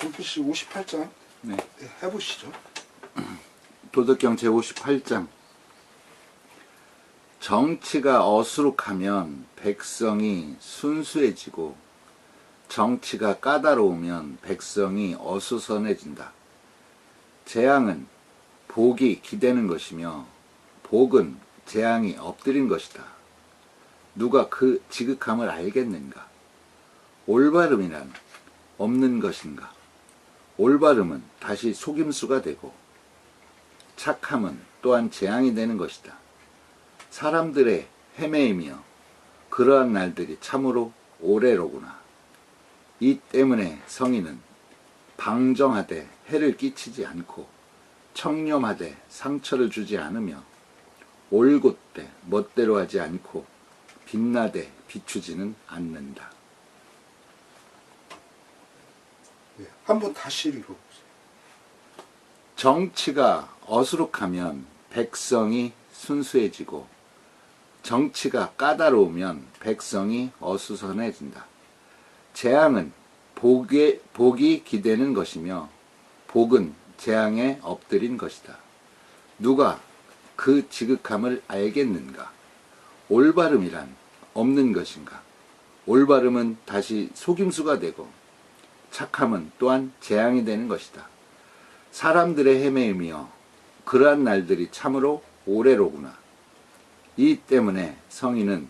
존피씨 58장 네. 해보시죠. 도덕경 제58장. 정치가 어수룩하면 백성이 순수해지고 정치가 까다로우면 백성이 어수선해진다. 재앙은 복이 기대는 것이며 복은 재앙이 엎드린 것이다. 누가 그 지극함을 알겠는가? 올바름이란 없는 것인가? 올바름은 다시 속임수가 되고 착함은 또한 재앙이 되는 것이다. 사람들의 헤매이며 그러한 날들이 참으로 오래로구나. 이 때문에 성인은 방정하되 해를 끼치지 않고 청렴하되 상처를 주지 않으며 올곧되 멋대로 하지 않고 빛나되 비추지는 않는다. 네, 한번 다시 읽어보세요. 정치가 어수룩하면 백성이 순수해지고 정치가 까다로우면 백성이 어수선해진다. 재앙은 복이 기대는 것이며 복은 재앙에 엎드린 것이다. 누가 그 지극함을 알겠는가? 올바름이란 없는 것인가? 올바름은 다시 속임수가 되고 착함은 또한 재앙이 되는 것이다. 사람들의 헤매이며 그러한 날들이 참으로 오래로구나. 이 때문에 성인은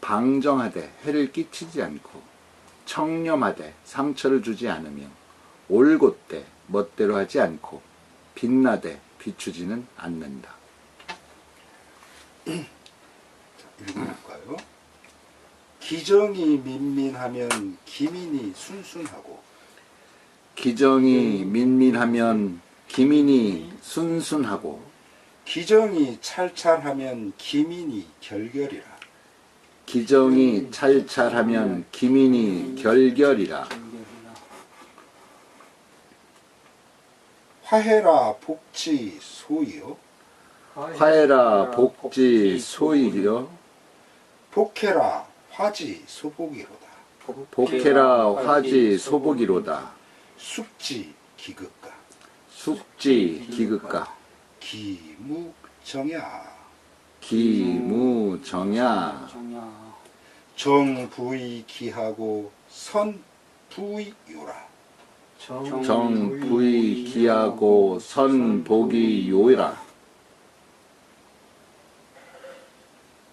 방정하되 해를 끼치지 않고 청렴하되 상처를 주지 않으며 올곧되 멋대로 하지 않고 빛나되 비추지는 않는다. 자, 읽어볼까요? 기정이 민민하면 기민이 순순하고 기정이 민민하면 기민이 순순하고 기정이 찰찰하면 기민이 결결이라. 기정이 찰찰하면 기민이 결결이라. 화해라 복지 소이요 화해라 복지 소이요 복해라 화지 소복이로다. 복해라 화지 소복이로다. 숙지 기극가 숙지 기극가 기무정야 기무정야 정부의 기하고 선부의요라. 정부의 기하고 선복이 요이라.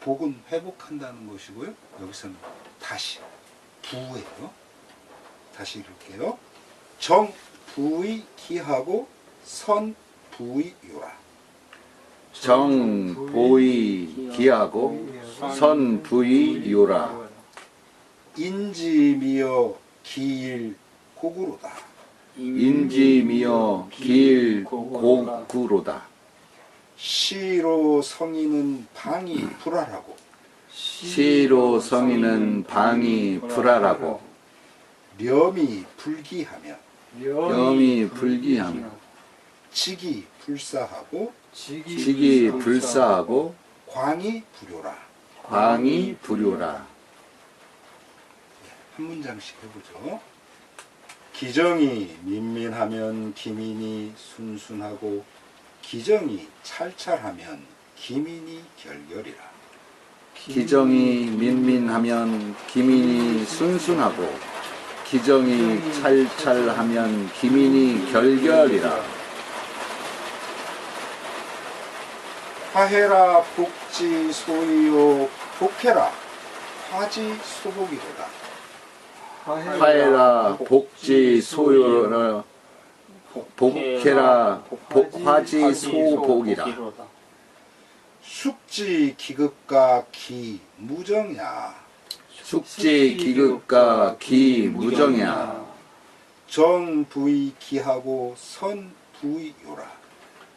복은 회복한다는 것이고요. 여기서는 다시 부예요. 다시 읽을게요. 정부의 기하고 선부의요라. 정보의 기하고 선부의 요라. 인지미여 기일 고구로다. 인지미여 길 고구로다. 시로 성인은 방이 불알하고 시로 성인은 방이 불알하고 렴이 불기하며 염이 불기하며 직이 불사하고 직이 불사하고 광이 불효라. 광이 불효라. 한 문장씩 해보죠. 기정이 민민하면 기민이 순순하고 기정이 찰찰하면 기민이 결결이라. 기정이 민민하면 기민이 순순하고 기정이 찰찰하면 기민이 결결이라. 화해라 복지 소이요 복해라 화지 소복이로다. 화해라 복지 소요라 복해라 화지 소복이라. 숙지 기극과 기무정야 숙지 기극과 기무정야. 정부의 기하고 선부의요라.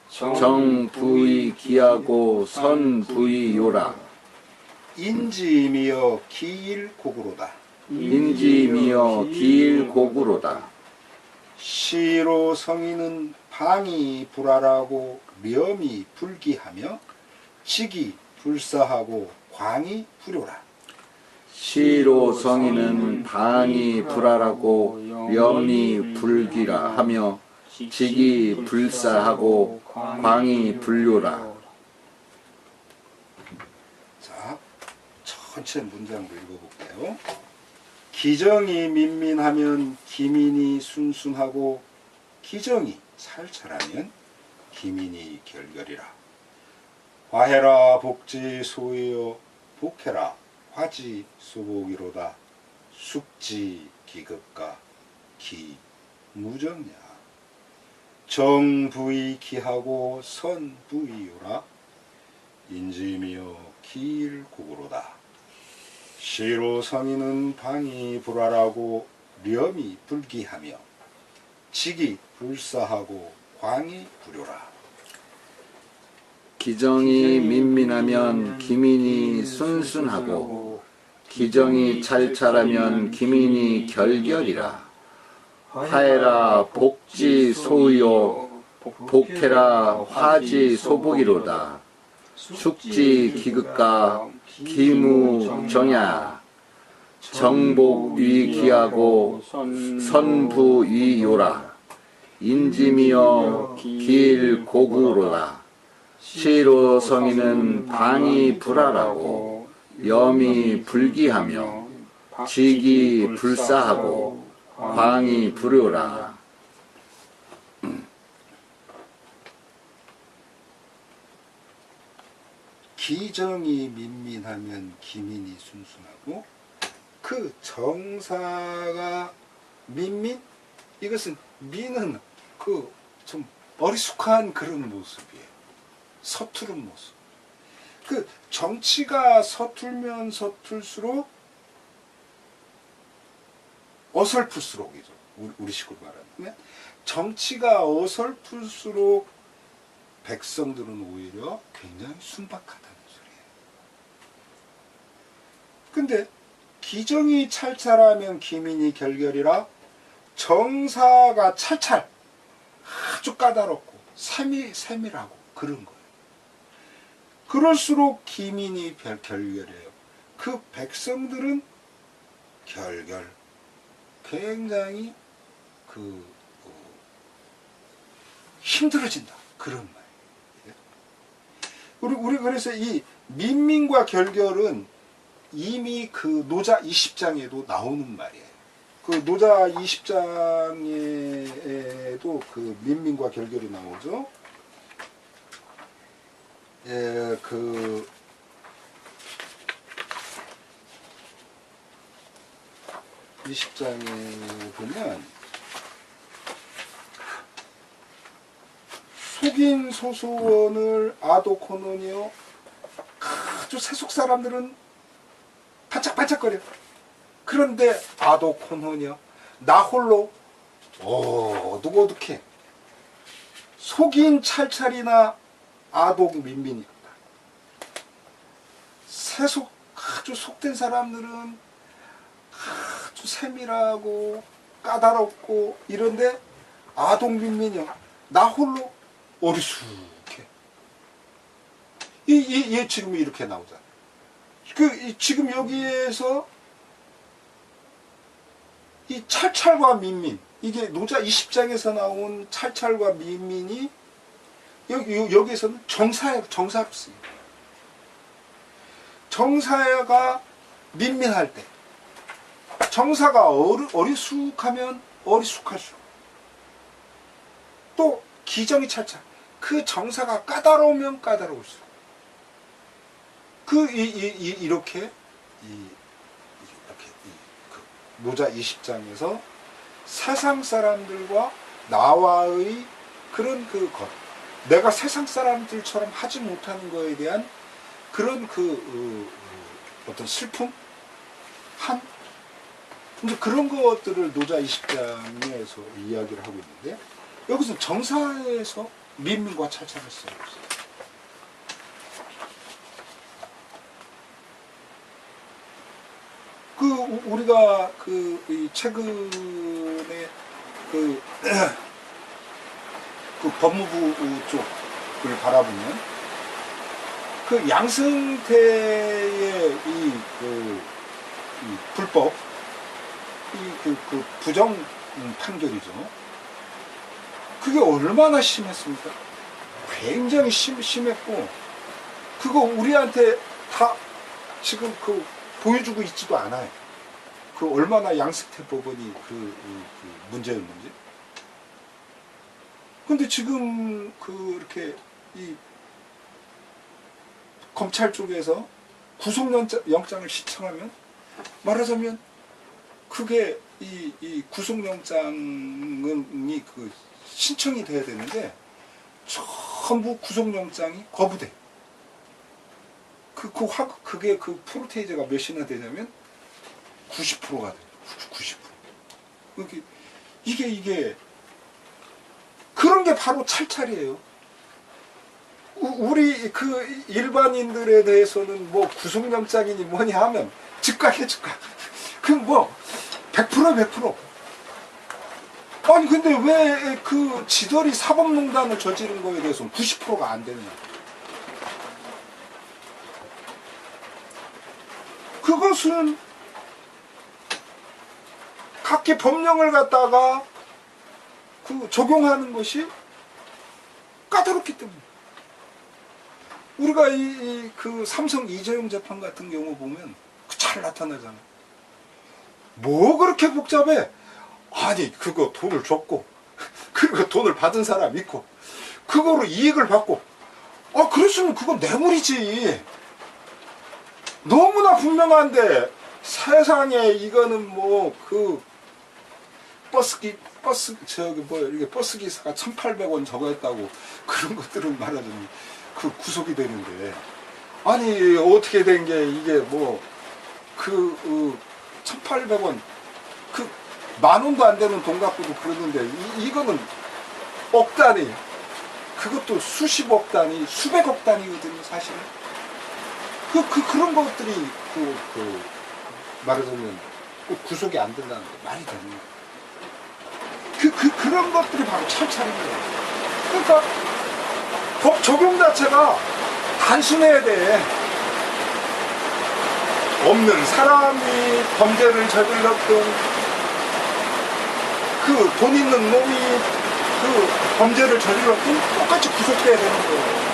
정부의 기하고 선부의 요라. 인지미여 기일 고구로다. 인지미여 기일 고구로다. 시로 성인은 방이 불알하고 렴이 불기하며 직이 불사하고 광이 불효라. 시로 성인은 방이 불알하고 렴이 불귀라 하며 직이 불사하고 광이 불요라. 자, 천천히 문장도 읽어볼게요. 기정이 민민하면 기민이 순순하고 기정이 찰찰하면 기민이 결결이라. 화해라 복지 소이여 복해라 화지 소복이로다. 숙지 기급가 기 무정야. 정부이 기하고 선부이요라. 인지미여 기일국으로다. 시로 성인은 방이 불알하고 렴이 불기하며 직이 불사하고 광이 불요라. 기정이 민민하면 기민이 순순하고 기정이 찰찰하면 기민이 결결이라. 화해라 복지 소요 복해라 화지 소복이로다. 숙지 기극가 기무정야. 정복 위기하고 선부 위요라. 인지미여 길고구로다. 시로 성인은 방이 불알하고 염이 불기하며 직이 불사하고 광이 불요라. 기정이 민민하면 기민이 순순하고 그 정사가 민민? 이것은 민은 그 좀 어리숙한 그런 모습이에요. 서투른 모습. 그 정치가 서툴면 서툴수록 어설플수록이죠. 우리 식으로 말하면 정치가 어설플수록 백성들은 오히려 굉장히 순박하다는 소리예요. 근데 기정이 찰찰하면 기민이 결결이라. 정사가 찰찰 아주 까다롭고 세밀하고 그런 거예요. 그럴수록 기민이 결결해요. 그 백성들은 결결 굉장히 힘들어진다 그런 말이에요. 우리 그래서 이 민민과 결결은 이미 그 노자 20장에도 나오는 말이에요. 그 노자 20장에도 그 민민과 결결이 나오죠. 예, 그 20장에 보면 속인 소수원을 아도코노니요. 아주 세속 사람들은 반짝반짝거려. 그런데 아도코노니요. 나 홀로 어둑어둑해. 속인 찰찰이나 아독 민민이었다. 세속 아주 속된 사람들은 아주 세밀하고 까다롭고 이런데 아독 민민이요. 나 홀로 어리숙해. 얘 지금 이렇게 나오잖아. 지금 여기에서 이 찰찰과 민민, 이게 노자 20장에서 나온 찰찰과 민민이 여기에서는 정사롭습니다. 정사가 민민할 때, 정사가 어리숙하면 어리숙할수록, 또 기정이 찰찰, 그 정사가 까다로우면 까다로울수록, 이렇게 노자 20장에서 세상 사람들과 나와의 그런 것, 내가 세상 사람들처럼 하지 못하는 거에 대한 그런 어떤 슬픔, 이제 그런 것들을 노자 20장에서 이야기를 하고 있는데, 여기서 정사에서 민민과 찰찰을 쓰고 있어요. 우리가 이 최근에 그 법무부 쪽을 바라보면 그 양승태의 이 불법 그 부정 판결이죠. 그게 얼마나 심했습니까? 굉장히 심했고 그거 우리한테 다 지금 그 보여주고 있지도 않아요. 그 얼마나 양승태 법원이 그 문제였는지. 근데 지금 이렇게 이 검찰 쪽에서 구속영장을 신청하면 말하자면 그게 이 구속영장이 그 신청이 돼야 되는데 전부 구속영장이 거부돼. 그게 그 프로테이저가 몇이나 되냐면 90%가 돼요. 90%. 이게 그런 게 바로 찰찰이에요. 우리 그 일반인들에 대해서는 뭐 구속영장이니 뭐니 하면 즉각해 즉각. 그럼 뭐 100%. 아니 근데 왜 그 지더리 사법농단을 저지른 거에 대해서는 90%가 안 되느냐. 그것은 각기 법령을 갖다가 그 적용하는 것이 까다롭기 때문에. 우리가 그 삼성 이재용 재판 같은 경우 보면 잘 나타나잖아요. 뭐 그렇게 복잡해? 아니 그거 돈을 줬고 그리고 돈을 받은 사람 있고 그거로 이익을 받고 그랬으면 그건 뇌물이지. 너무나 분명한데 세상에 이거는 뭐 그 이렇게 버스 기사가 1,800원 저거 했다고 그런 것들은 말하자면 그 구속이 되는데 아니 어떻게 된 게 이게 뭐 1,800원 그 10,000원도 안 되는 돈 갖고도 그러는데 이거는 억 단위 그것도 수십억 단위 수백억 단위거든요 사실은. 그런 것들이 말하자면 구속이 안 된다는 게 말이 되는 거예요. 그런 것들이 바로 찰찰인 거예요. 그러니까 법 적용 자체가 단순해야 돼. 없는 사람이 범죄를 저질렀던 그 돈 있는 놈이 그 범죄를 저질렀던 똑같이 구속돼야 되는 거예요.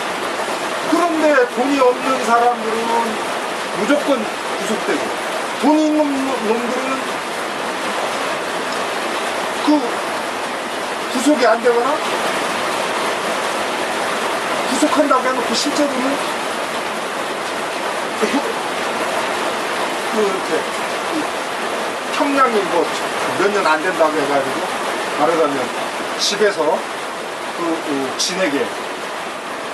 그런데 돈이 없는 사람들은 무조건 구속되고 돈 있는 놈들은 그 구속이 안 되거나 구속한다고 해놓고 실제로는 이렇게 형량이 뭐 몇 년 안 된다고 해가지고 말하자면 집에서 진에게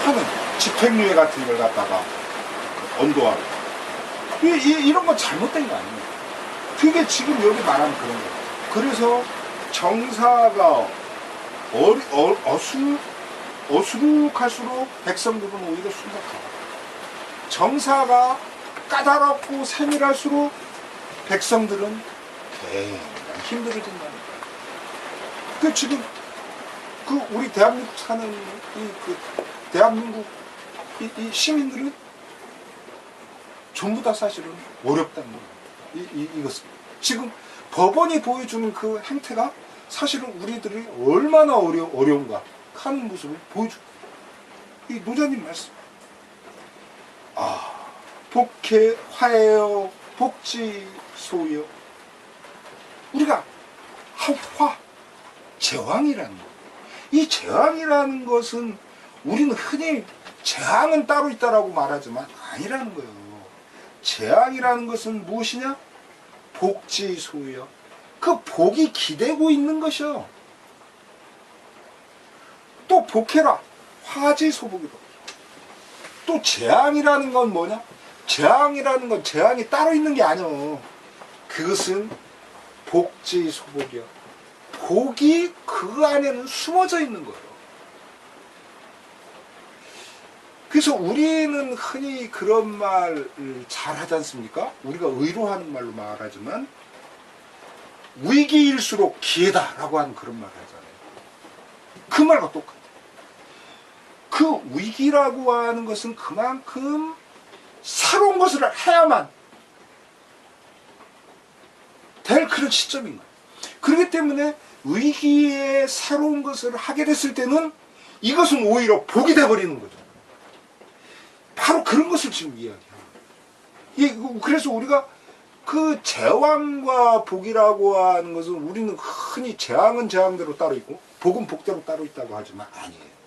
하는 집행유예 같은 걸 갖다가 언도하고 이런 건 잘못된 거 아니에요. 그게 지금 여기 말하는 그런 거예요. 그래서 정사가 어수룩할수록 백성들은 오히려 순박하고 정사가 까다롭고 세밀할수록 백성들은 굉장히 힘들어진다는 거예요. 그 지금 우리 대한민국 사는 대한민국 이 시민들은 전부 다 사실은 어렵다는 거예요. 이것은 지금 법원이 보여주는 그 행태가 사실은 우리들이 얼마나 어려운가 하는 모습을 보여주고 이 노자님 말씀 복해 화해요 복지소요 우리가 제왕이라는 거. 이 제왕이라는 것은 우리는 흔히 재앙은 따로 있다라고 말하지만 아니라는 거예요. 재앙이라는 것은 무엇이냐? 복지소요. 그 복이 기대고 있는 것이요. 또 복해라. 화지소복이다. 또 재앙이라는 건 뭐냐? 재앙이라는 건 재앙이 따로 있는 게 아니요. 그것은 복지소복이요. 복이 그 안에는 숨어져 있는 거예요. 그래서 우리는 흔히 그런 말 잘 하지 않습니까? 우리가 의로하는 말로 말하지만 위기일수록 기회다라고 하는 그런 말을 하잖아요. 그 말과 똑같아요. 그 위기라고 하는 것은 그만큼 새로운 것을 해야만 그런 시점인 거예요. 그렇기 때문에 위기에 새로운 것을 하게 됐을 때는 이것은 오히려 복이 돼버리는 거죠. 바로 그런 것을 지금 이야기해요. 그래서 우리가 그 재앙과 복이라고 하는 것은 우리는 흔히 재앙은 재앙대로 따로 있고 복은 복대로 따로 있다고 하지만 아니에요.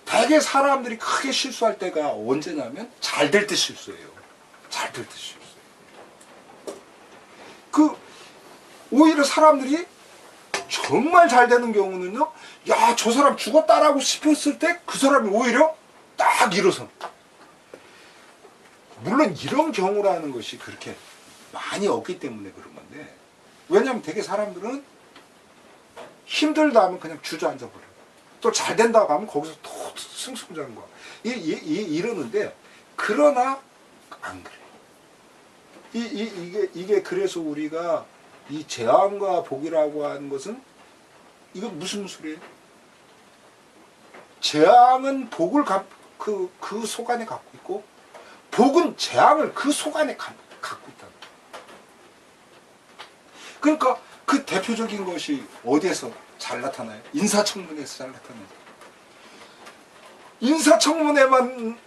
대개 사람들이 크게 실수할 때가 언제냐면 잘 될 때 실수해요. 잘 될 때 실수해요. 오히려 사람들이 정말 잘 되는 경우는요, 야, 저 사람 죽었다라고 싶었을 때 그 사람이 오히려 딱 일어선. 물론 이런 경우라는 것이 그렇게 많이 없기 때문에 그런 건데, 왜냐하면 되게 사람들은 힘들다 하면 그냥 주저앉아 버려요. 또 잘 된다고 하면 거기서 또 승승장구하고 이러는데, 그러나 안 그래요. 이게 그래서 우리가 이 재앙과 복이라고 하는 것은 이건 무슨 소리예요? 재앙은 복을 그 속 안에 갖고 있고 복은 재앙을 그 속 안에 갖고 있다. 그러니까 그 대표적인 것이 어디에서 잘 나타나요? 인사청문회에서 잘 나타나요.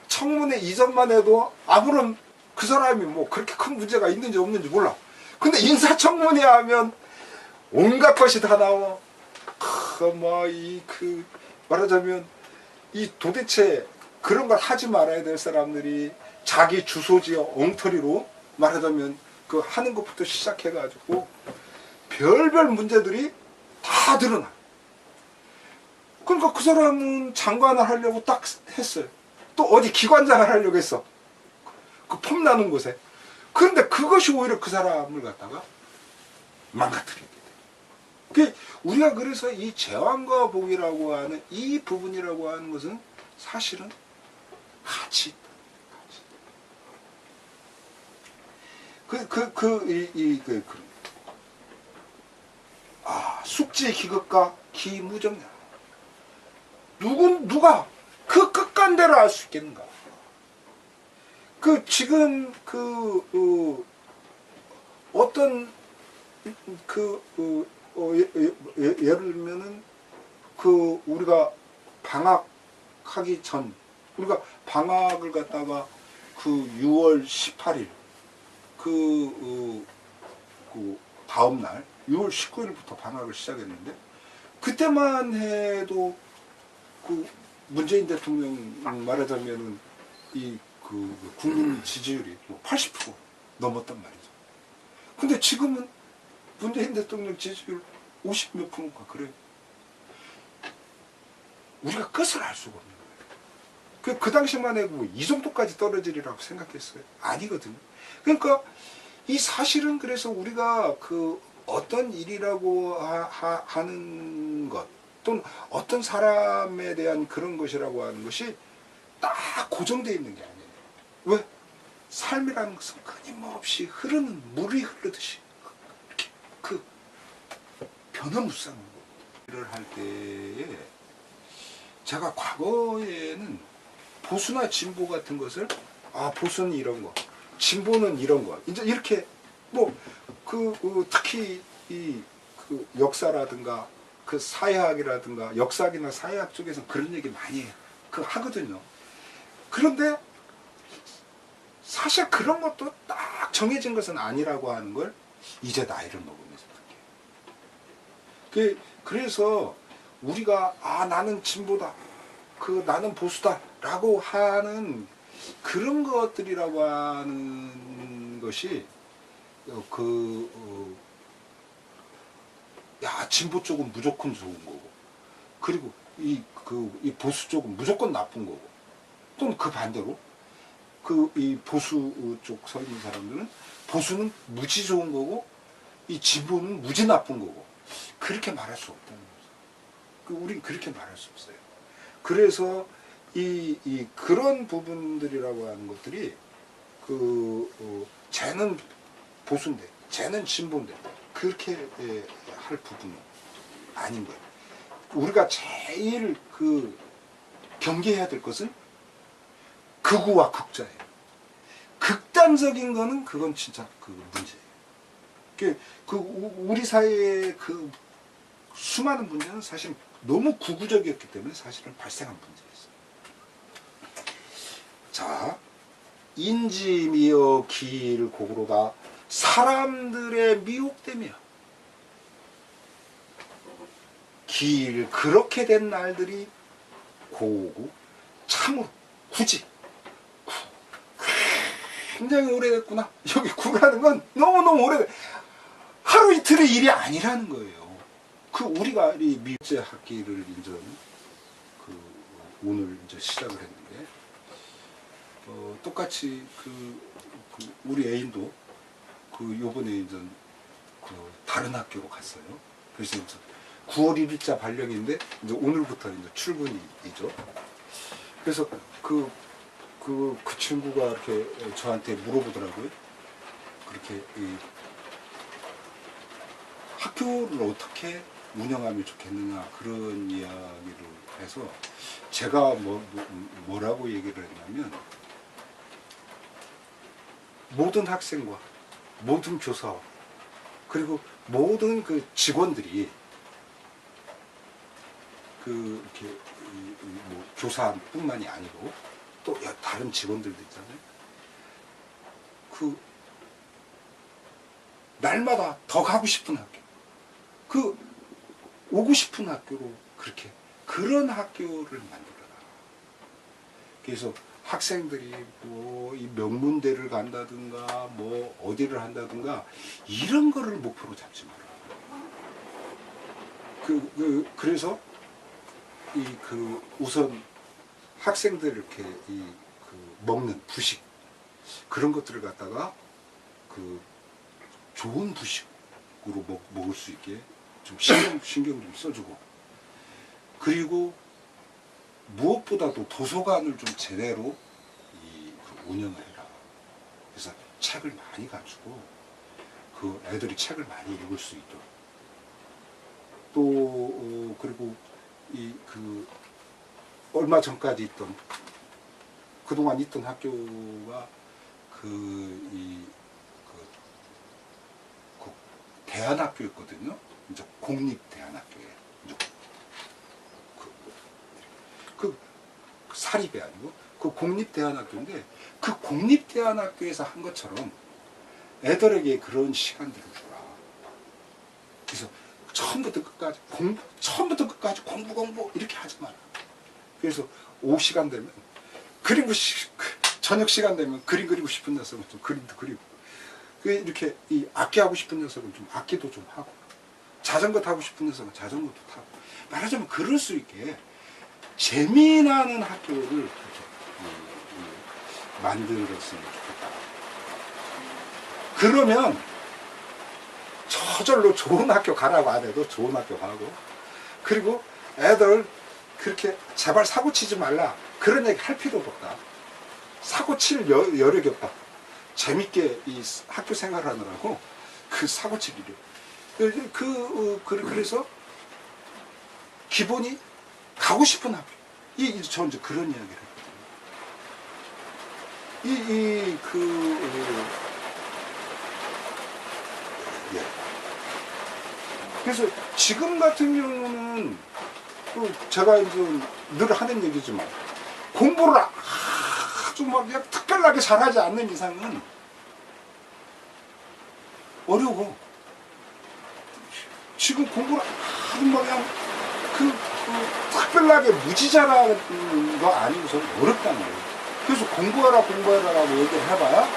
청문회 이전만 해도 아무런 그 사람이 뭐 그렇게 큰 문제가 있는지 없는지 몰라. 근데 인사청문회 하면 온갖 것이 다 나와. 말하자면 이 도대체 그런 걸 하지 말아야 될 사람들이 자기 주소지 엉터리로 말하자면 그 하는 것부터 시작해가지고 별별 문제들이 다 드러나. 그러니까 그 사람은 장관을 하려고 딱 했어요. 또 어디 기관장을 하려고 했어. 그 폼나는 곳에. 그런데 그것이 오히려 그 사람을 갖다가 망가뜨리게 돼. 우리가 그래서 이 재앙과 복이라고 하는 이 부분이라고 하는 것은 사실은 같이 있다. 숙지 기극과 기무정야. 누가 그 끝간대로 알 수 있겠는가? 지금 어떤 예를 들면은 우리가 방학하기 전 우리가 방학을 갖다가 6월 18일 다음 날 6월 19일부터 방학을 시작했는데 그때만 해도 문재인 대통령 말하자면은 국민 지지율이 80% 넘었단 말이죠. 근데 지금은 문재인 대통령 지지율 50몇 %가 그래요. 우리가 끝을 알 수가 없는 거예요. 그 당시만 해도 이 정도까지 떨어지리라고 생각했어요. 아니거든요. 그러니까 이 사실은 그래서 우리가 어떤 일이라고 하는 것 또는 어떤 사람에 대한 그런 것이라고 하는 것이 딱 고정되어 있는 게 아니에요. 왜? 삶이라는 것은 끊임없이 흐르는 물이 흐르듯이 이렇게 변화무쌍한 일을 할 때에 제가 과거에는 보수나 진보 같은 것을 보수는 이런 거, 진보는 이런 거, 이제 이렇게 특히 역사라든가 사회학이라든가 역사학이나 사회학 쪽에서 그런 얘기 많이 해요. 하거든요. 그런데 사실 그런 것도 딱 정해진 것은 아니라고 하는 걸 이제 나이를 먹으면서 느껴요. 그래서 우리가 나는 진보다 나는 보수다 라고 하는 그런 것들이라고 하는 것이 진보 쪽은 무조건 좋은 거고 그리고 이 보수 쪽은 무조건 나쁜 거고 또는 그 반대로 이 보수 쪽 서 있는 사람들은 보수는 무지 좋은 거고 이 진보는 무지 나쁜 거고 그렇게 말할 수 없다는 거죠. 우린 그렇게 말할 수 없어요. 그래서 그런 부분들이라고 하는 것들이 쟤는 보수인데 쟤는 진보인데 그렇게 할 부분은 아닌 거예요. 우리가 제일 경계해야 될 것은 극우와 극자예요. 극단적인 거는 그건 진짜 문제예요. 우리 사회의 그 수많은 문제는 사실 너무 구구적이었기 때문에 사실은 발생한 문제였어요. 자, 인지미어 길 고구로가 사람들의 미혹되며 길 그렇게 된 날들이 고고 참으로 굳이 굉장히 오래됐구나. 여기 구라는 건 너무너무 오래돼. 하루 이틀의 일이 아니라는 거예요. 우리가 이 미제 학기를 이제 오늘 이제 시작을 했는데 똑같이 우리 애인도 요번에 이제 다른 학교로 갔어요. 그래서 이제 9월 1일자 발령인데 이제 오늘부터 이제 출근이죠. 그래서 그 친구가 이렇게 저한테 물어보더라고요. 그렇게 학교를 어떻게 운영하면 좋겠느냐 그런 이야기를 해서 제가 뭐라고 얘기를 했냐면 모든 학생과 모든 교사와 그리고 모든 그 직원들이 이렇게 교사뿐만이 아니고 또 다른 직원들도 있잖아요. 날마다 더 가고 싶은 학교, 오고 싶은 학교로 그런 학교를 만들어라. 그래서 학생들이 이 명문대를 간다든가 어디를 한다든가 이런 거를 목표로 잡지 마라. 그래서 우선 학생들 이렇게 먹는 부식 그런 것들을 갖다가 좋은 부식으로 먹을 수 있게 좀 신경 좀 써주고 그리고 무엇보다도 도서관을 좀 제대로 운영을 해라. 그래서 책을 많이 가지고 애들이 책을 많이 읽을 수 있도록 또 그리고 얼마 전까지 그동안 있던 학교가 대안학교였거든요. 이제 공립대안학교에 사립이 아니고 공립대안학교인데 공립대안학교에서 한 것처럼 애들에게 그런 시간들을 주라. 그래서 처음부터 끝까지 공부 이렇게 하지 마라. 그래서 오후 시간 되면 저녁 시간 되면 그림 그리고 싶은 녀석은 좀 그림도 그리고 이렇게 악기하고 싶은 녀석은 좀 악기도 좀 하고 자전거 타고 싶은 녀석은 자전거도 타고 말하자면 그럴 수 있게 재미나는 학교를 이렇게 만들었으면 좋겠다. 그러면 저절로 좋은 학교 가라고 안 해도 좋은 학교 가고 그리고 애들 그렇게 제발 사고 치지 말라 그런 얘기 할 필요도 없다. 사고 칠 여력이 없다. 재밌게 학교 생활을 하느라고 사고 칠 일이 그래서 기본이 가고 싶은 학교 저 이제 그런 이야기를 했거든요. 예. 그래서 지금 같은 경우는 제가 이제 늘 하는 얘기지만 공부를 아주 그냥 특별하게 잘하지 않는 이상은 어려워. 지금 공부를 아주 그냥 특별하게 무지 잘하는 거 아니고서 어렵단 말이에요. 그래서 공부해라라고 얘기를 해봐야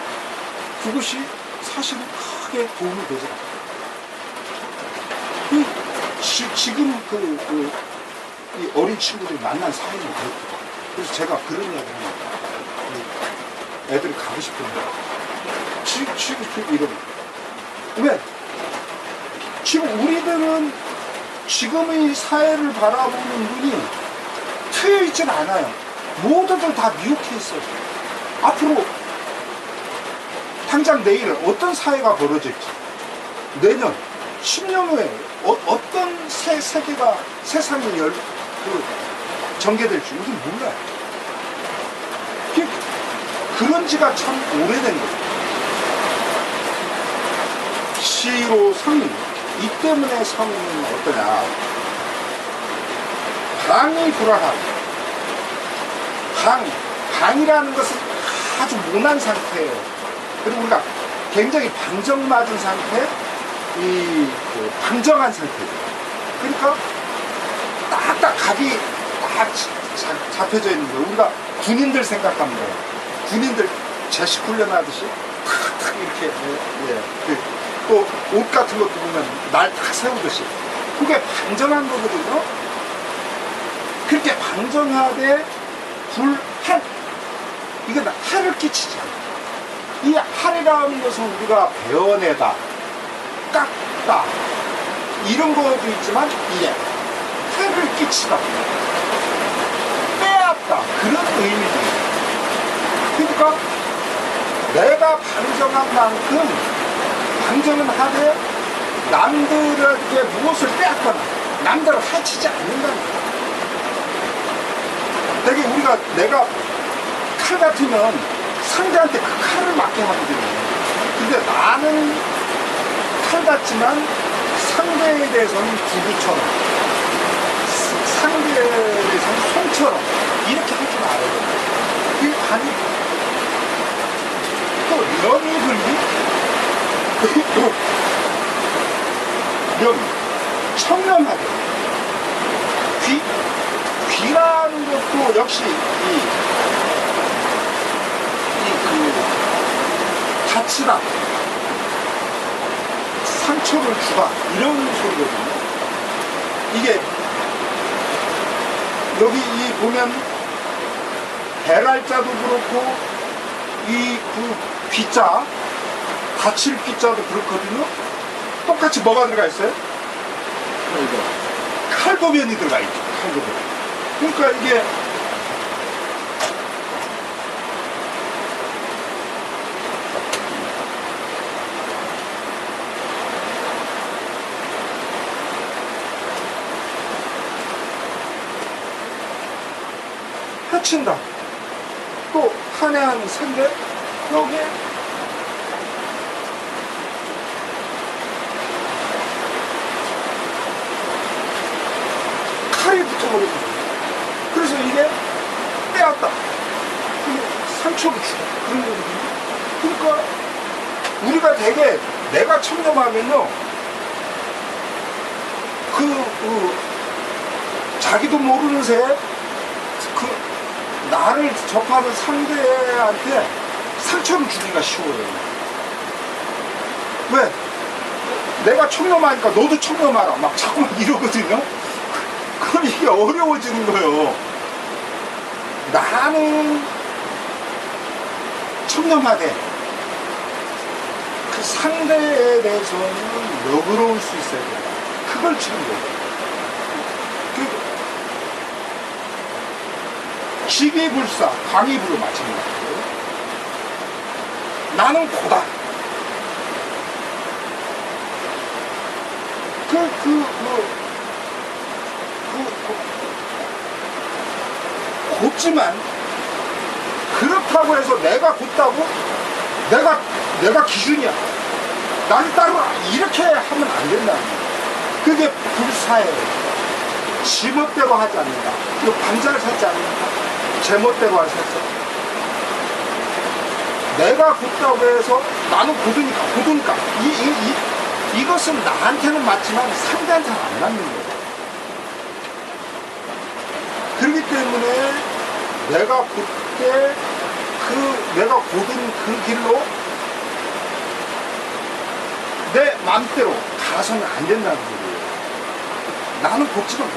그것이 사실은 크게 도움이 되지 않아요. 지금 이 어린 친구들이 만난 사이는 그렇거든요. 그래서 제가 그런 이야기를 합니다. 애들이 가고 싶은데 지금 이런 왜? 지금 우리들은 지금의 사회를 바라보는 눈이 트여 있지는 않아요. 모두들 다 미혹해 있어요. 앞으로 당장 내일 어떤 사회가 벌어질지 내년 10년 후에 어떤 세계가 세상이 전개될지 우리는 몰라요. 그런 지가 참 오래된 거죠. 시로 성, 이 때문에 성은 어떠냐. 방이 불안하고, 방이라는 것은 아주 모난 상태예요. 그리고 우리가 굉장히 방정맞은 상태, 방정한 상태죠. 그러니까 딱딱 각이 딱 잡혀져 있는 거예요. 우리가 군인들 생각하면 돼요. 군인들 제식 훈련하듯이 탁탁 이렇게, 또 옷 같은 것도 보면 날 딱 세우듯이. 그게 방정한 거거든요. 그렇게 방정하되 이게 해를 끼치지 않아요. 이 할이라는 것은 우리가 베어내다, 깎다, 이런 것도 있지만, 이게 해를 끼치다, 빼앗다, 그런 의미죠. 그러니까 내가 방정한 만큼 방정은 하되 남들에게 무엇을 빼앗거나 남들을 해치지 않는다는 거예요. 되게 내가 칼 같으면 상대한테 그 칼을 맞게 하거든요. 근데 나는 칼 같지만 상대에 대해서는 구구처럼, 상대에 대해서는 손처럼 이렇게 하지 말아야 돼요. 이게 아니, 또 명이 불리, 명, 청렴하게. 귀라는 것도 역시 다치다, 상처를 주다, 이런 소리거든요. 이게 여기 보면 배랄자도 그렇고 귀자, 다칠 귀자도 그렇거든요. 똑같이 뭐가 들어가 있어요? 칼도변이 들어가 있죠. 칼도변. 그러니까 이게 해친다. 또 한해하는 상대, 여기에 칼이 붙어버리고, 그래서 이게 빼앗다, 이게 상처를 주다, 그런 거거든요. 그러니까 우리가 되게 내가 청렴하면요, 자기도 모르는 새에 나를 접하는 상대한테 상처를 주기가 쉬워요. 왜? 내가 청렴하니까 너도 청렴하라, 막 자꾸만 이러거든요. 그럼 이게 어려워지는 거예요. 나는 청렴하되 그 상대에 대해서는 너그러울 수 있어야 돼요. 그걸 치는 거예요. 직위불사, 광위불로 마찬가지예요. 나는 고다. 곧지만 그렇다고 해서 내가 곧다고 내가 기준이야, 나를 따르라, 이렇게 하면 안 된다는 거예요. 그게 불사예요. 지멋대로 하지 않는다. 그 반자를 찾지 않는다. 제멋대로 할 수 있어. 내가 곧다고 해서 나는 곧으니까 이것은 나한테는 맞지만 상대한테는 안 맞는 거예요. 그렇기 때문에 내가 곧게 내가 곧은 그 길로 내 맘대로 가서는 안 된다는 거예요. 나는 곧지만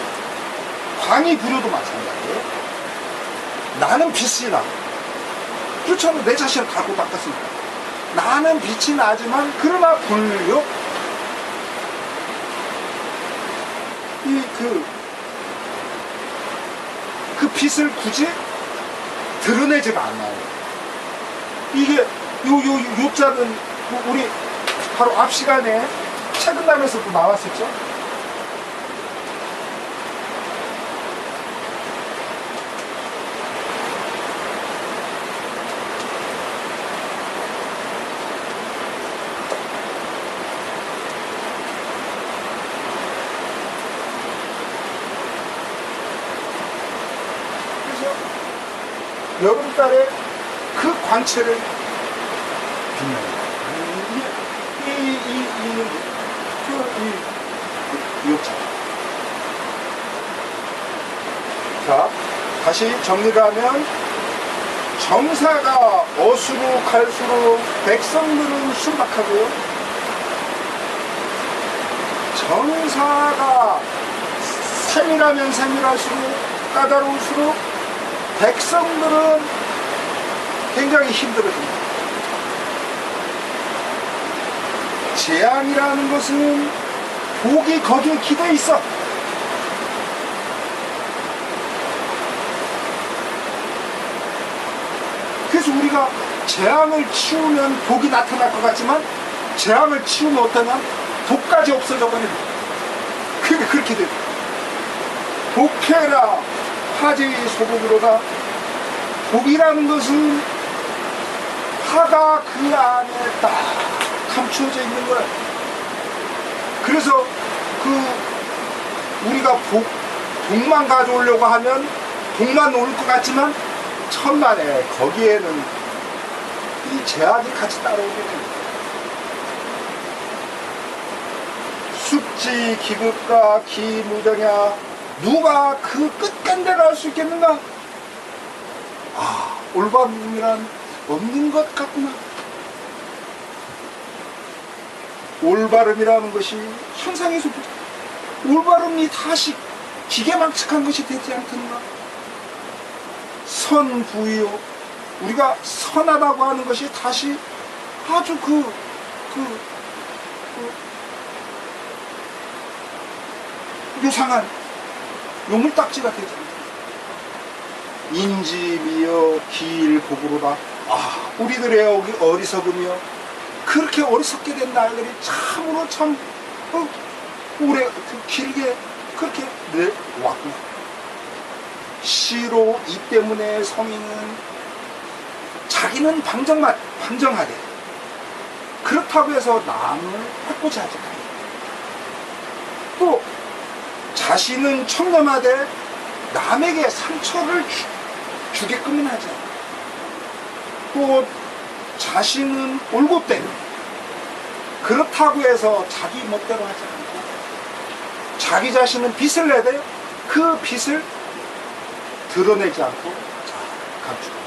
광이 불효도 마찬가지예요. 나는 빛이 나. 그렇잖아. 내 자신을 갖고 닦았으니까. 나는 빛이 나지만 그러나 불효. 그 빛을 굳이 드러내지가 않아요. 이게 요자는 우리 바로 앞 시간에 책 끝나면서도 나왔었죠. 그죠? 여름달에 그 광채를 빛내는 이 욕자. 자, 다시 정리를 하면 정사가 어수로 갈수록 백성들은 순박하고요. 정사가 세밀하면 세밀할수록 까다로울수록 백성들은 굉장히 힘들어집니다. 재앙이라는 것은 복이 거기에 기대어 있어. 그래서 우리가 재앙을 치우면 복이 나타날 것 같지만 재앙을 치우면 어떠냐? 복까지 없어져 버립니다. 그게 그렇게 돼요. 복해라 화제의 소복으로다. 복이라는 것은 화가 그 안에 딱 감추어져 있는 거야. 그래서 우리가 복만 가져오려고 하면 복만 올 것 같지만 천만에 거기에는 이 재앙이 같이 따라오게 됩니다. 숙지 기극과 기무정야, 누가 그 끝간대를 알 수 있겠는가? 아, 올바름이란 없는 것 같구나. 올바름이라는 것이 현상에서 올바름이 다시 기계망측한 것이 되지 않겠나? 선부요, 우리가 선하다고 하는 것이 다시 아주 요상한 요물딱지가 되지 않나? 인지미여 기일고구로다. 아, 우리들의 어리석음이여, 그렇게 어리석게 된 날들이 참으로 참 오래 길게 그렇게 왔구나. 시로 이 때문에 성인은 자기는 방정하되 그렇다고 해서 남을 해코지 하지 않아요. 또 자신은 청렴하되 남에게 상처를 주게끔은 하지 않아요. 또 자신은 올곧대 그렇다고 해서 자기 멋대로 하지 않고 자기 자신은 빚을 내되 그 빚을 드러내지 않고 감추고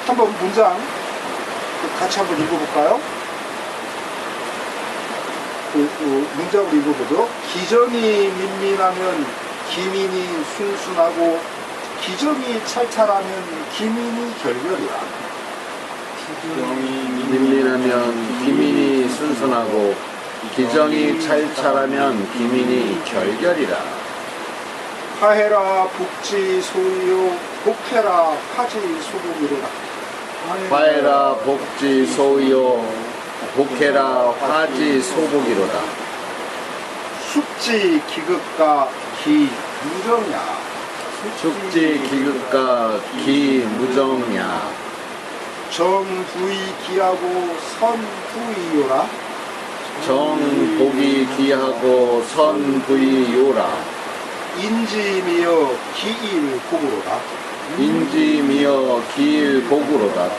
한번 문장 같이 한번 읽어볼까요? 문장을 읽어보죠. 기정이 민민하면 기민이 순순하고 기정이 찰찰하면 기민이 결결이라. 민민하면 기민이 순순하고 기정이 찰찰하면 기민이 결결이라. 화해라 복지 소요 복해라 화지 소복이로다. 화해라 복지 소요 복해라 화지 소복이로다. 숙지 기극과 기무정야. 숙지 기극과 기무정야. 정부이 기하고 선부이요라. 정복이 기하고 선부이요라. 인지미여 기일고구로다. 인지미여 기일고구로다.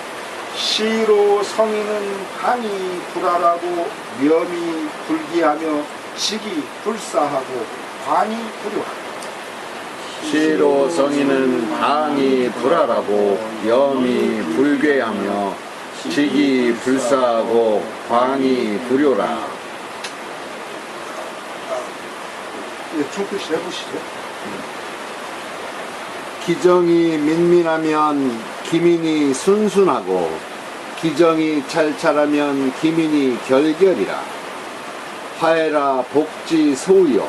시로 성인은 항이 불알하고 명이 불기하며 직이 불사하고 관이 불효하다. 시로 성인은 항이 불알하고 염이 불괴하며 직이 불사하고 광이 불효라. 중표시 해보시죠. 기정이 민민하면 기민이 순순하고 기정이 찰찰하면 기민이 결결이라. 화해라 복지 소요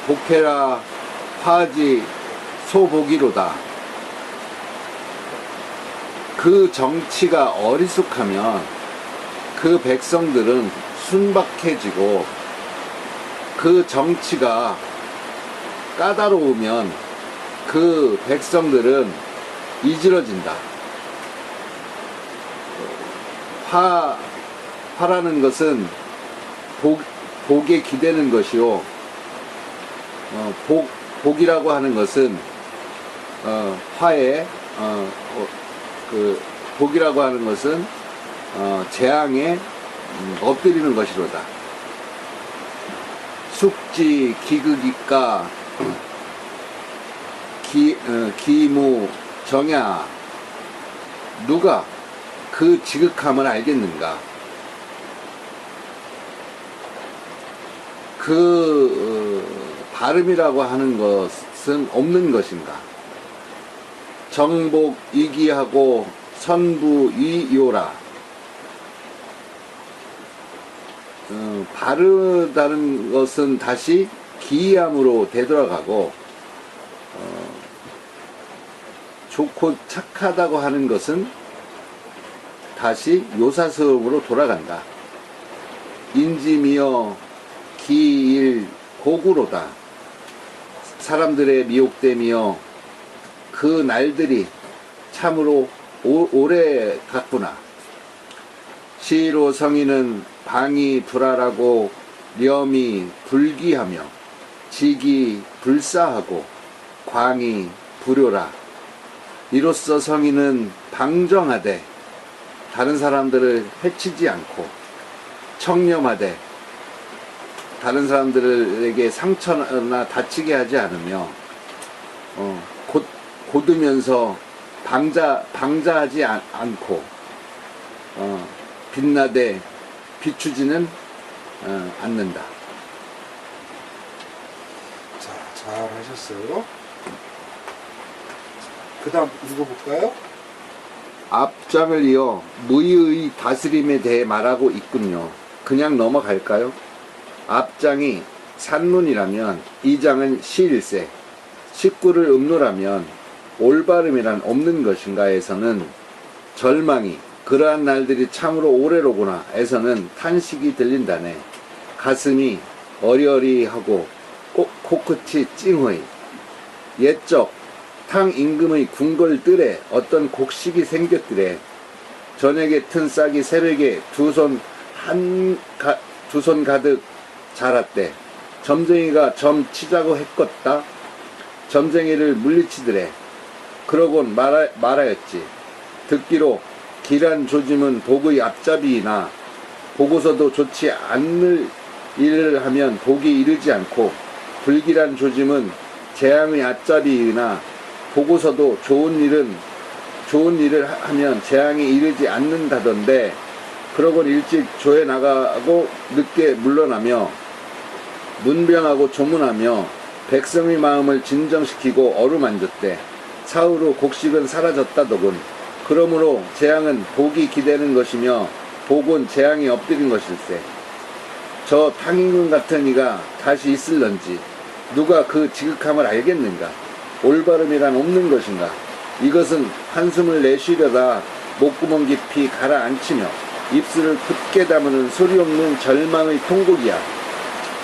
복해라 화지 소복이로다. 그 정치가 어리숙하면 그 백성들은 순박해지고 그 정치가 까다로우면 그 백성들은 이지러진다. 화라는 것은 복에 기대는 것이요. 복이라고 하는 것은 화에 복이라고 하는 것은 재앙에 엎드리는 것이로다. 숙지 기극이까 기무 정야, 누가 그 지극함을 알겠는가? 발음이라고 하는 것은 없는 것인가? 정복 이기하고 선부이요라. 바르다는 것은 다시 기이함으로 되돌아가고, 좋고 착하다고 하는 것은 다시 요사스럽으로 돌아간다. 인지미어 기일 고구로다. 사람들의 미혹됨이여 그 날들이 참으로 오래 갔구나. 시로 성인은 방이 불알하고 렴이 불기하며 직이 불사하고 광이 불효라. 이로써 성인은 방정하되 다른 사람들을 해치지 않고 청렴하되 다른 사람들에게 상처나 다치게 하지 않으며 곧으면서 방자하지 않고 빛나되 비추지는 않는다. 자, 잘 하셨어요. 그 다음 읽어볼까요? 앞장을 이어 무의의 다스림에 대해 말하고 있군요. 그냥 넘어갈까요? 앞장이 산문이라면 이장은 시일세, 식구를 음노라면 올바름이란 없는 것인가에서는 절망이 그러한 날들이 참으로 오래로구나 에서는 탄식이 들린다네. 가슴이 어리어리하고 코끝이 찡의. 옛적 탕 임금의 궁궐들에 어떤 곡식이 생겼더래. 저녁에 튼 싹이 새벽에 두 손 가득 자랐대. 점쟁이가 점 치자고 했겄다. 점쟁이를 물리치더래. 그러곤 말하였지. 듣기로 길한 조짐은 복의 앞잡이이나 보고서도 좋지 않을 일을 하면 복이 이르지 않고, 불길한 조짐은 재앙의 앞잡이이나 보고서도 좋은 일을 하면 재앙이 이르지 않는다던데, 그러곤 일찍 조에 나가고 늦게 물러나며 문병하고 조문하며 백성의 마음을 진정시키고 어루만졌대. 사후로 곡식은 사라졌다더군. 그러므로 재앙은 복이 기대는 것이며 복은 재앙이 엎드린 것일세. 저 탕임금 같은 이가 다시 있을런지 누가 그 지극함을 알겠는가? 올바름이란 없는 것인가? 이것은 한숨을 내쉬려다 목구멍 깊이 가라앉히며 입술을 굳게 다무는 소리 없는 절망의 통곡이야.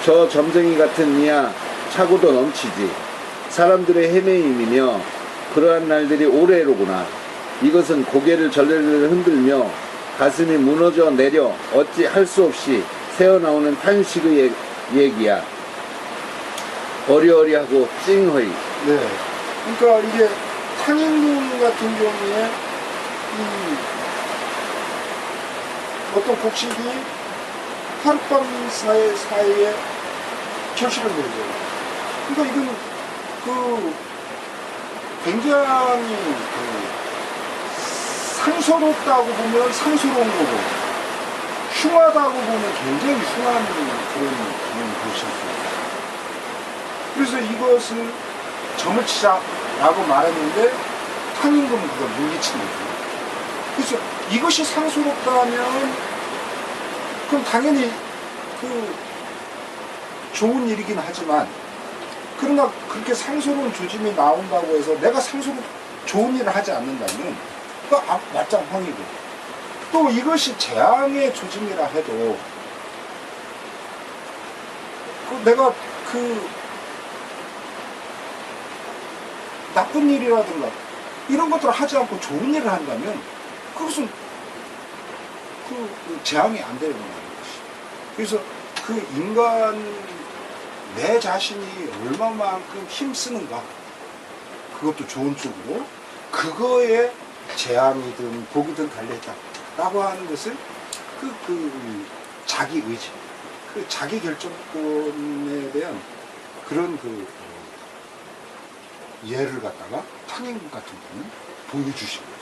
저 점쟁이 같은 이야 차고도 넘치지. 사람들의 헤매임이며 그러한 날들이 오래로구나. 이것은 고개를 절레절 흔들며 가슴이 무너져 내려 어찌 할 수 없이 새어나오는 탄식의 얘기야. 어리어리하고 찡허이. 네. 그러니까 이게 탕임금 같은 경우에 어떤 곡식이 하룻밤 사이에 결실을 내죠. 그러니까 이거는 굉장히 상서롭다고 보면 상서로운 거고, 흉하다고 보면 굉장히 흉한 그런 것일 수 있어요. 그래서 이것을 점을 치자라고 말했는데 탕임금은 그걸 물리치는 거예요. 그래서 이것이 상서롭다면 그럼 당연히 좋은 일이긴 하지만, 그러나 그렇게 상스러운 조짐이 나온다고 해서 내가 좋은 일을 하지 않는다면 그거 말짱황이고, 또 이것이 재앙의 조짐이라 해도 내가 나쁜 일이라든가 이런 것들을 하지 않고 좋은 일을 한다면 그것은 그 제한이 안 되는 것이. 그래서 그 인간 내 자신이 얼마만큼 힘쓰는가, 그것도 좋은 쪽으로, 그거에 재앙이든 복이든 달려있다라고 하는 것을 그 자기 의지, 그 자기 결정권에 대한 그런 예를 갖다가 탕행군 같은 경우는 보여주신 거죠.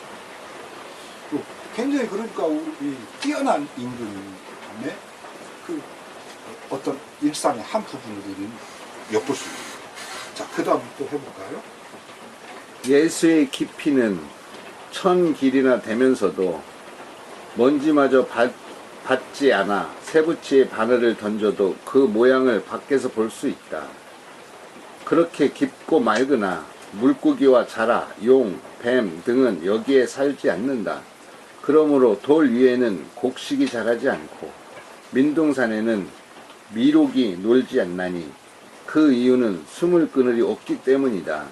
또 굉장히 그러니까 우리 뛰어난 임금의 그 어떤 일상의 한 부분으로는 엿볼 수 있는 거예요. 자, 그 다음 또 해볼까요? 예수의 깊이는 1000길이나 되면서도 먼지마저 받지 않아 세부치의 바늘을 던져도 그 모양을 밖에서 볼 수 있다. 그렇게 깊고 맑으나 물고기와 자라, 용, 뱀 등은 여기에 살지 않는다. 그러므로 돌 위에는 곡식이 자라지 않고 민둥산에는 미록이 놀지 않나니 그 이유는 숨을 그늘이 없기 때문이다.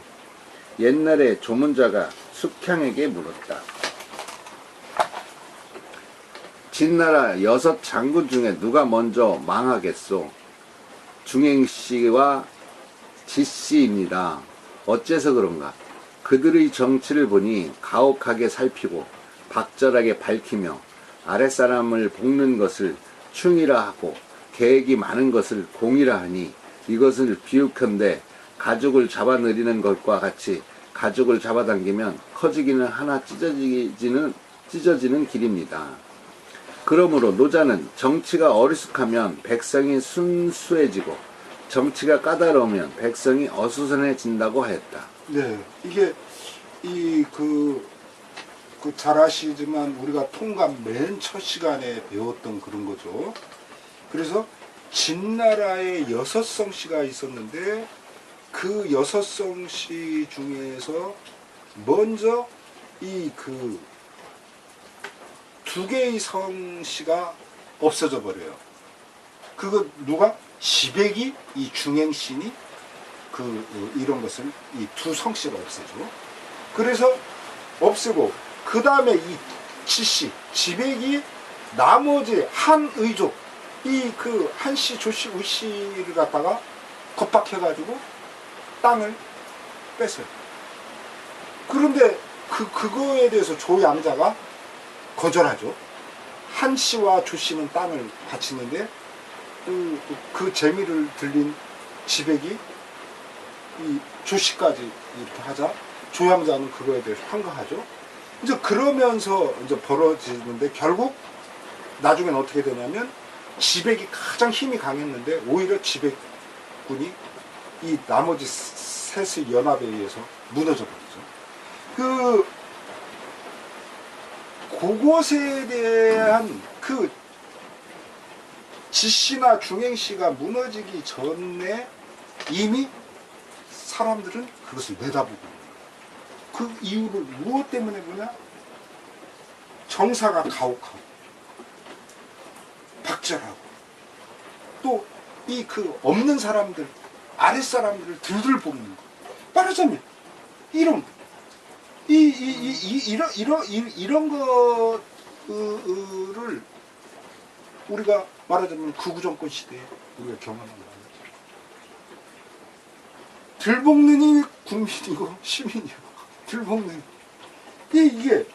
옛날에 조문자가 숙향에게 물었다. 진나라 6 장군 중에 누가 먼저 망하겠소? 중행씨와 지씨입니다. 어째서 그런가? 그들의 정치를 보니 가혹하게 살피고 박절하게 밝히며 아랫사람을 볶는 것을 충이라 하고 계획이 많은 것을 공이라 하니 이것을 비육한데 가죽을 잡아내리는 것과 같이 가죽을 잡아당기면 커지기는 하나 찢어지는 길입니다. 그러므로 노자는 정치가 어리숙하면 백성이 순수해지고 정치가 까다로우면 백성이 어수선해진다고 하였다. 네, 이게 잘 아시지만 우리가 통감 맨 첫 시간에 배웠던 그런 거죠. 그래서 진나라에 6성씨가 있었는데 그 6성씨 중에서 먼저 두 개의 성씨가 없어져 버려요. 그거 누가? 지백이, 이 중행신이 이런 것을 이 두 성씨를 없애죠. 그래서 없애고 그 다음에 이 지씨, 지백이 나머지 한 의족, 한씨, 조씨, 우씨를 갖다가 겁박해가지고 땅을 뺐어요. 그런데 그거에 대해서 조양자가 거절하죠. 한씨와 조씨는 땅을 바치는데 그 재미를 들린 지백이 이 조씨까지 이렇게 하자 조양자는 그거에 대해서 항거하죠. 이제 그러면서 이제 벌어지는데 결국 나중엔 어떻게 되냐면 지백이 가장 힘이 강했는데 오히려 지백군이 이 나머지 셋의 연합에 의해서 무너져 버리죠. 그것에 대한 지씨나 중행씨가 무너지기 전에 이미 사람들은 그것을 내다보고 있는 거예요. 그 이유를 무엇 때문에 보냐? 정사가 가혹하고 박절하고 또 없는 사람들, 아랫사람들을 들들 볶는 거. 말하자면 이런 거를 우리가 말하자면 구구정권 시대에 우리가 경험한 거예요. 들볶는이 국민이고 시민이고 들볶는 이게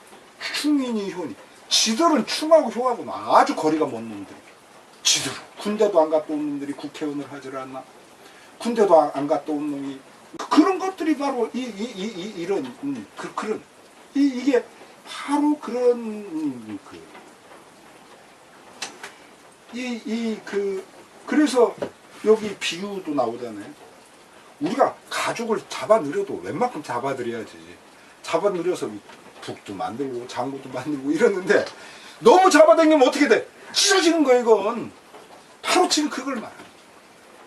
충인이 효니. 지들은 충하고 효하고는 아주 거리가 먼 놈들. 지들 군대도 안 갔다 온 놈들이 국회의원을 하질 않나? 군대도 안 갔다 온 놈이 그런 것들이 바로 이런 이게 바로 그런 그래서 여기 비유도 나오잖아요. 우리가 가죽을 잡아들여도 웬만큼 잡아들여야지. 잡아들여서 북도 만들고 장구도 만들고 이러는데 너무 잡아당기면 어떻게 돼? 찢어지는 거예요. 이건 바로 지금 그걸 말합니다.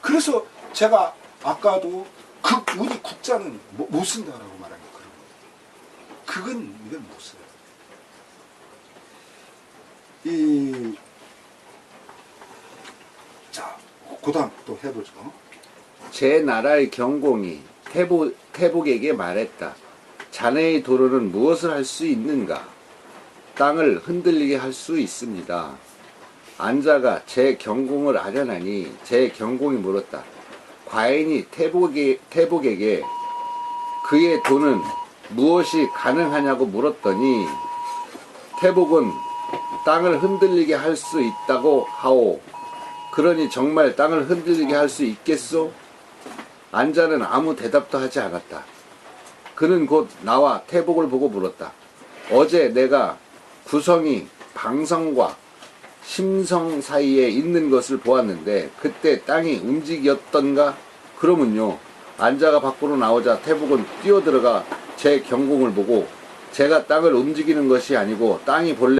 그래서 제가 아까도 우리 국자는 못 쓴다라고 말한 게 그런 거예요. 이건 못 써요. 자, 그 다음 또 해보죠. 제 나라의 경공이 태복에게 말했다. 자네의 도로는 무엇을 할 수 있는가? 땅을 흔들리게 할 수 있습니다. 안자가 제 경공을 아련하니 제 경공이 물었다. 과인이 태복에게 그의 돈은 무엇이 가능하냐고 물었더니 태복은 땅을 흔들리게 할 수 있다고 하오. 그러니 정말 땅을 흔들리게 할 수 있겠소? 안자는 아무 대답도 하지 않았다. 그는 곧 나와 태복을 보고 물었다. 어제 내가 구성이 방성과 심성 사이에 있는 것을 보았는데 그때 땅이 움직였던가? 그러면요. 안자가 밖으로 나오자 태복은 뛰어들어가 제 경공을 보고 제가 땅을 움직이는 것이 아니고 땅이 본래